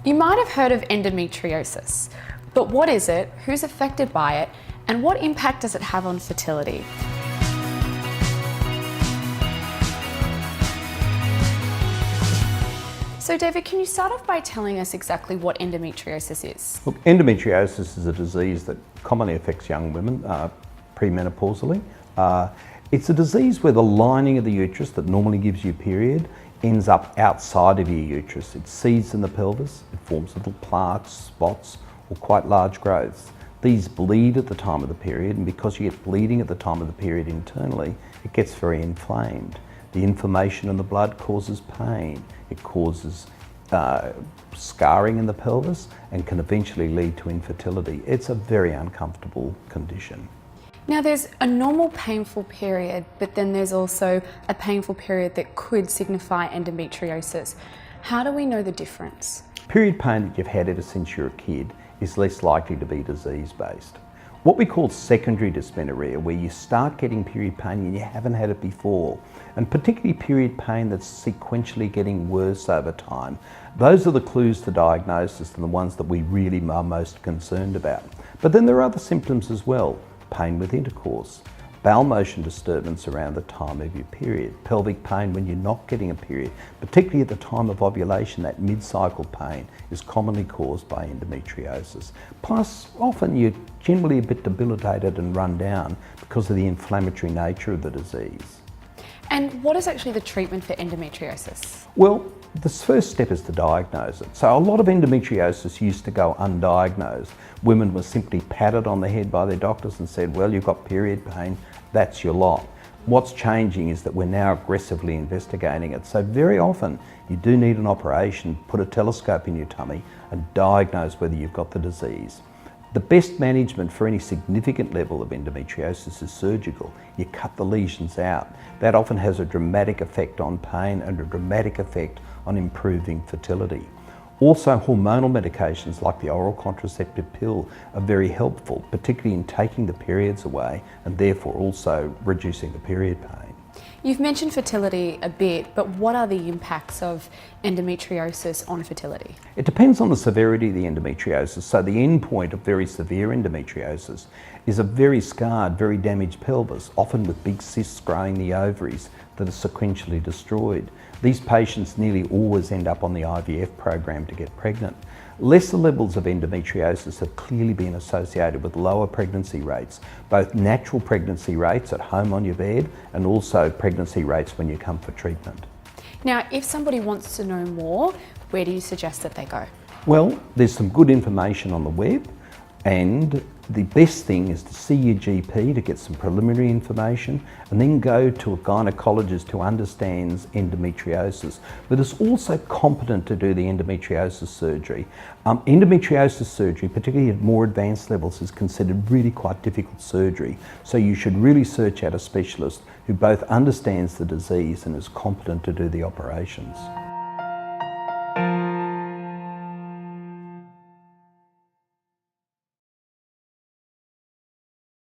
You might have heard of endometriosis, but what is it, who's affected by it, and what impact does it have on fertility? So David, can you start off by telling us exactly what endometriosis is? Look, endometriosis is a disease that commonly affects young women premenopausally. It's a disease where the lining of the uterus that normally gives you a period ends up outside of your uterus. It seeds in the pelvis, it forms little plaques, spots, or quite large growths. These bleed at the time of the period, and because you get bleeding at the time of the period internally, it gets very inflamed. The inflammation in the blood causes pain. It causes scarring in the pelvis and can eventually lead to infertility. It's a very uncomfortable condition. Now there's a normal painful period, but then there's also a painful period that could signify endometriosis. How do we know the difference? Period pain that you've had ever since you're a kid is less likely to be disease-based. What we call secondary dysmenorrhea, where you start getting period pain and you haven't had it before, and particularly period pain that's sequentially getting worse over time, those are the clues to diagnosis and the ones that we really are most concerned about. But then there are other symptoms as well: pain with intercourse, bowel motion disturbance around the time of your period, pelvic pain when you're not getting a period, particularly at the time of ovulation. That mid-cycle pain is commonly caused by endometriosis. Plus, often you're generally a bit debilitated and run down because of the inflammatory nature of the disease. And what is actually the treatment for endometriosis? Well, the first step is to diagnose it. So a lot of endometriosis used to go undiagnosed. Women were simply patted on the head by their doctors and said, well, you've got period pain, that's your lot. What's changing is that we're now aggressively investigating it. So very often you do need an operation, put a telescope in your tummy and diagnose whether you've got the disease. The best management for any significant level of endometriosis is surgical. You cut the lesions out. That often has a dramatic effect on pain and a dramatic effect on improving fertility. Also, hormonal medications like the oral contraceptive pill are very helpful, particularly in taking the periods away and therefore also reducing the period pain. You've mentioned fertility a bit, but what are the impacts of endometriosis on fertility? It depends on the severity of the endometriosis. So the end point of very severe endometriosis is a very scarred, very damaged pelvis, often with big cysts growing the ovaries that are sequentially destroyed. These patients nearly always end up on the IVF program to get pregnant. Lesser levels of endometriosis have clearly been associated with lower pregnancy rates, both natural pregnancy rates at home on your bed and also pregnancy rates when you come for treatment. Now, if somebody wants to know more, where do you suggest that they go? Well, there's some good information on the web, and the best thing is to see your GP to get some preliminary information and then go to a gynecologist who understands endometriosis, but is also competent to do the endometriosis surgery. Endometriosis surgery, particularly at more advanced levels, is considered really quite difficult surgery. So you should really search out a specialist who both understands the disease and is competent to do the operations.